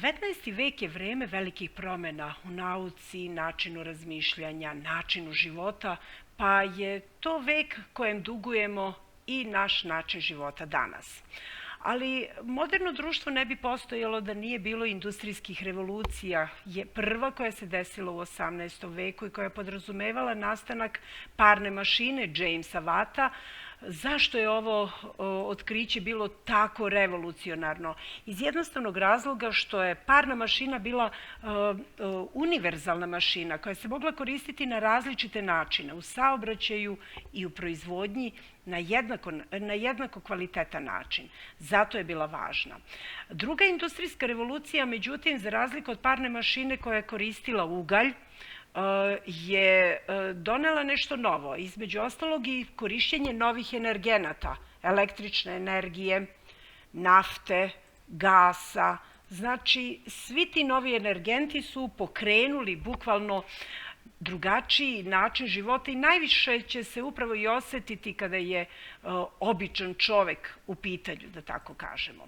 19. vek je vreme velikih promjena u nauci, načinu razmišljanja, načinu života, pa je to vek kojem dugujemo i naš način života danas. Ali moderno društvo ne bi postojalo da nije bilo industrijskih revolucija. Je prva koja se desila u 18. veku i koja je podrazumevala nastanak parne mašine Jamesa Watta. Zašto je ovo otkriće bilo tako revolucionarno? Iz jednostavnog razloga što je parna mašina bila univerzalna mašina koja se mogla koristiti na različite načine, u saobraćaju i u proizvodnji na jednako kvalitetan način. Zato je bila važna. Druga industrijska revolucija, međutim, za razliku od parne mašine koja je koristila ugalj, je donela nešto novo, između ostalog i korišćenje novih energenata, električne energije, nafte, gasa. Znači, svi ti novi energenti su pokrenuli bukvalno drugačiji način života i najviše će se upravo i osetiti kada je običan čovek u pitanju, da tako kažemo.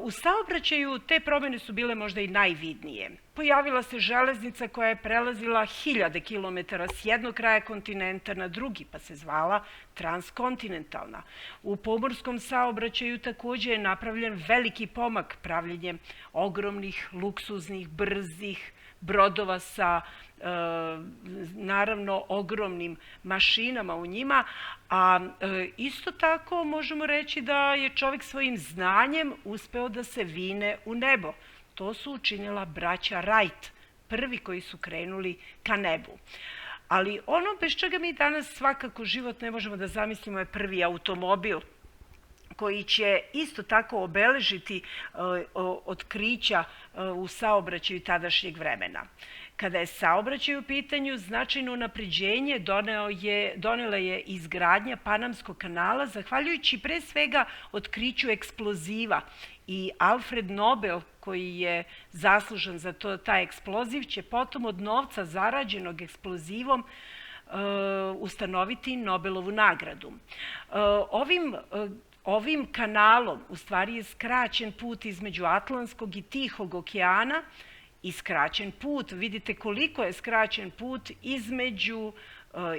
U saobraćaju te promjene su bile možda i najvidnije. Pojavila se železnica koja je prelazila 1000 kilometara s jednog kraja kontinenta na drugi, pa se zvala transkontinentalna. U pomorskom saobraćaju takođe je napravljen veliki pomak pravljenjem ogromnih, luksuznih, brzih brodova sa naravno ogromnim mašinama u njima, a isto tako možemo reći da je čovjek svojim znanjem uspeo da se vine u nebo. To su učinila braća Wright, prvi koji su krenuli ka nebu. Ali ono bez čega mi danas svakako život ne možemo da zamislimo je prvi automobil, koji će isto tako obeležiti otkrića u saobraćaju tadašnjeg vremena. Kada je saobraćaj u pitanju, značajno unapređenje donela je izgradnja Panamskog kanala, zahvaljujući pre svega otkriću eksploziva. I Alfred Nobel, koji je zaslužan za taj eksploziv, će potom od novca zarađenog eksplozivom ustanoviti Nobelovu nagradu. Ovim kanalom u stvari je skraćen put između Atlantskog i Tihog okeana i skraćen put, vidite koliko je skraćen put između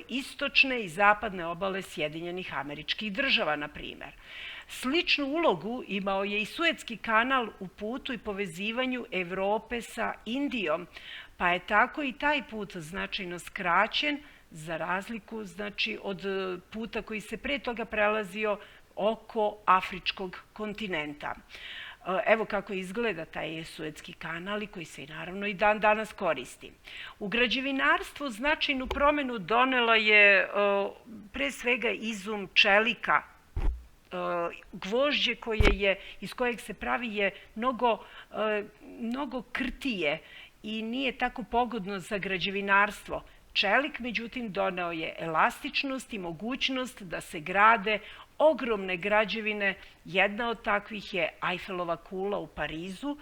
istočne i zapadne obale Sjedinjenih Američkih Država, na primjer. Sličnu ulogu imao je i Suetski kanal u putu i povezivanju Evrope sa Indijom, pa je tako i taj put značajno skraćen za razliku od puta koji se pre toga prelazio oko Afričkog kontinenta. Evo kako izgleda taj Suetski kanal i koji se naravno i dan danas koristi. U građevinarstvu značajnu promjenu donela je pre svega izum čelika. Gvožđe iz kojeg se pravi je mnogo krtije i nije tako pogodno za građevinarstvo. Čelik, međutim, doneo je elastičnost i mogućnost da se grade ogromne građevine. Jedna od takvih je Ajfelova kula u Parizu,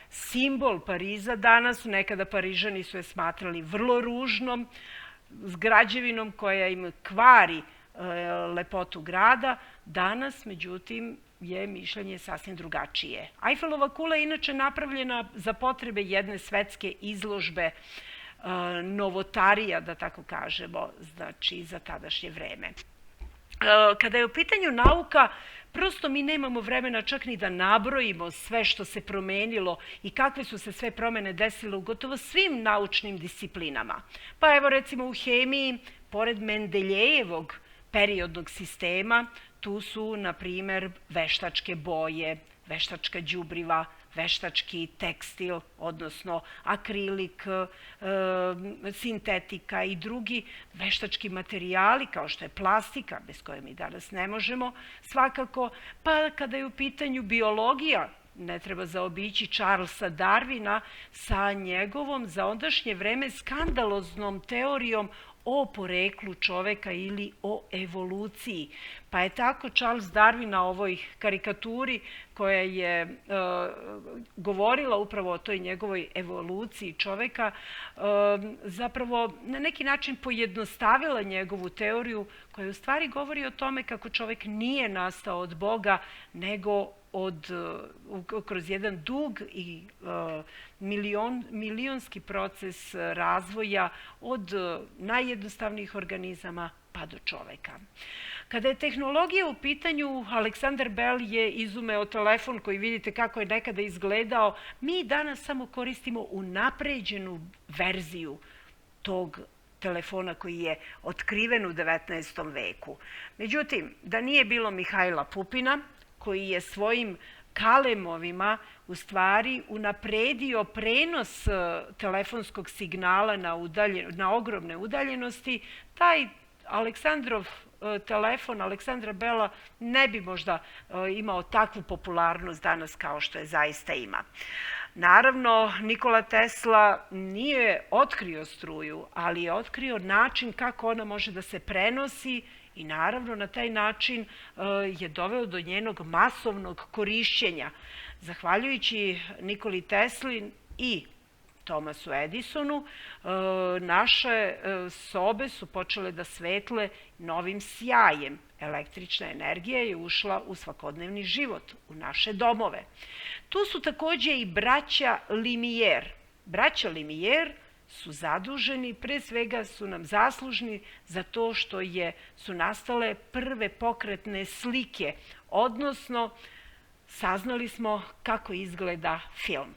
simbol Pariza danas. Nekada Parižani su je smatrali vrlo ružnom građevinom koja im kvari lepotu grada. Danas, međutim, je mišljenje sasvim drugačije. Ajfelova kula je inače napravljena za potrebe jedne svetske izložbe novotarija, da tako kažemo, znači za tadašnje vreme. Kada je u pitanju nauka, prosto mi nemamo vremena čak ni da nabrojimo sve što se promenilo i kakve su se sve promene desile u gotovo svim naučnim disciplinama. Pa evo recimo u hemiji, pored Mendeljejevog periodnog sistema, tu su, na primer, veštačke boje, veštačka đubriva, veštački tekstil, odnosno akrilik, sintetika i drugi veštački materijali kao što je plastika, bez koje mi danas ne možemo svakako. Pa kada je u pitanju biologija, ne treba zaobići Charlesa Darwina sa njegovom za ondašnje vreme skandaloznom teorijom o poreklu čoveka ili o evoluciji. Pa je tako Charles Darwin na ovoj karikaturi koja je govorila upravo o toj njegovoj evoluciji čoveka, zapravo na neki način pojednostavila njegovu teoriju koja u stvari govori o tome kako čovek nije nastao od Boga, nego kroz jedan dug i milionski proces razvoja od najjednostavnijih organizama pa do čoveka. Kada je tehnologija u pitanju, Aleksandar Bell je izumeo telefon koji vidite kako je nekada izgledao. Mi danas samo koristimo unapređenu verziju tog telefona koji je otkriven u 19. veku. Međutim, da nije bilo Mihajla Pupina, koji je svojim kalemovima u stvari unapredio prenos telefonskog signala na ogromne udaljenosti, taj Aleksandrov telefon Aleksandra Bella ne bi možda imao takvu popularnost danas kao što je zaista ima. Naravno, Nikola Tesla nije otkrio struju, ali je otkrio način kako ona može da se prenosi i naravno na taj način je doveo do njenog masovnog korišćenja. Zahvaljujući Nikoli Tesli i Thomasu Edisonu, naše sobe su počele da svetle novim sjajem. Električna energija je ušla u svakodnevni život, u naše domove. Tu su takođe i braća Lumière. Braća Lumière su zaduženi, pre svega su nam zaslužni za to što su nastale prve pokretne slike, odnosno saznali smo kako izgleda film.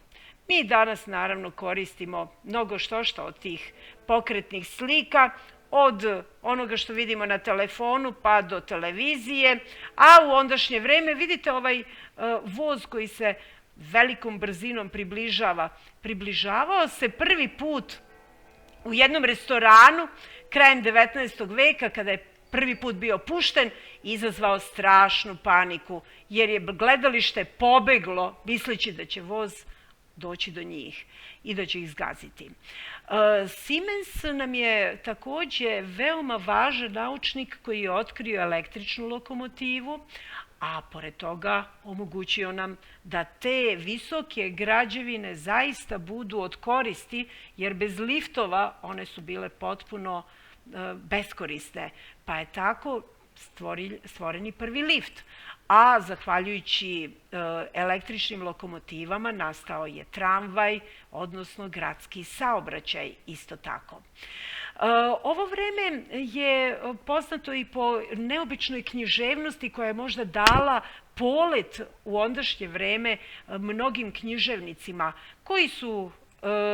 Mi danas naravno koristimo mnogo što od tih pokretnih slika, od onoga što vidimo na telefonu pa do televizije, a u ondašnje vreme vidite ovaj voz koji se velikom brzinom približavao se prvi put u jednom restoranu krajem 19. veka kada je prvi put bio pušten i izazvao strašnu paniku jer je gledalište pobeglo misleći da će voz doći do njih i da će ih zgaziti. Siemens nam je takođe veoma važan naučnik koji je otkrio električnu lokomotivu, a pored toga omogućio nam da te visoke građevine zaista budu od koristi, jer bez liftova one su bile potpuno beskorisne, pa je tako stvoren i prvi lift. A zahvaljujući električnim lokomotivama nastao je tramvaj, odnosno gradski saobraćaj isto tako. Ovo vreme je poznato i po neobičnoj književnosti koja je možda dala polet u ondašnje vreme mnogim književnicima koji su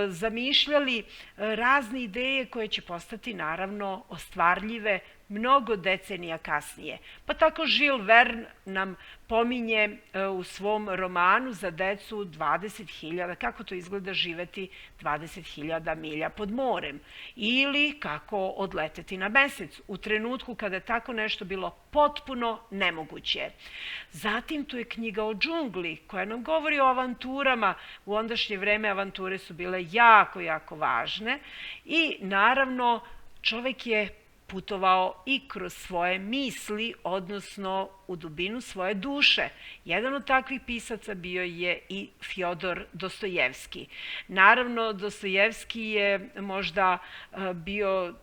zamišljali razne ideje koje će postati naravno ostvarljive mnogo decenija kasnije. Pa tako Jules Verne nam pominje u svom romanu za decu 20.000, kako to izgleda živeti 20.000 milja pod morem ili kako odleteti na mesec u trenutku kada je tako nešto bilo potpuno nemoguće. Zatim tu je knjiga o džungli koja nam govori o avanturama. U ondašnje vreme avanture su bile jako, jako važne i naravno čovek je putovao i kroz svoje misli, odnosno u dubinu svoje duše. Jedan od takvih pisaca bio je i Fjodor Dostojevski. Naravno, Dostojevski je možda bio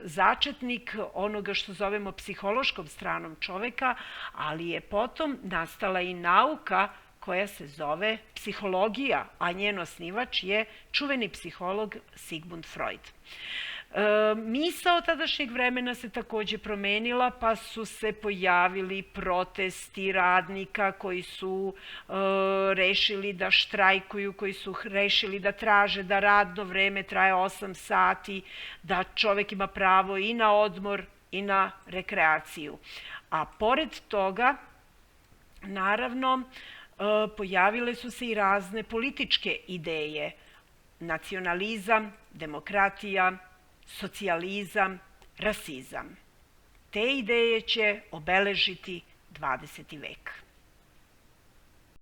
začetnik onoga što zovemo psihološkom stranom čoveka, ali je potom nastala i nauka koja se zove psihologija, a njen osnivač je čuveni psiholog Sigmund Freud. Misao tadašnjeg vremena se takođe promenila, pa su se pojavili protesti radnika koji su rešili da štrajkuju, koji su rešili da traže da radno vreme traje 8 sati, da čovek ima pravo i na odmor i na rekreaciju. A pored toga, naravno, pojavile su se i razne političke ideje. Nacionalizam, demokratija, socijalizam, rasizam. Te ideje će obeležiti 20. vek.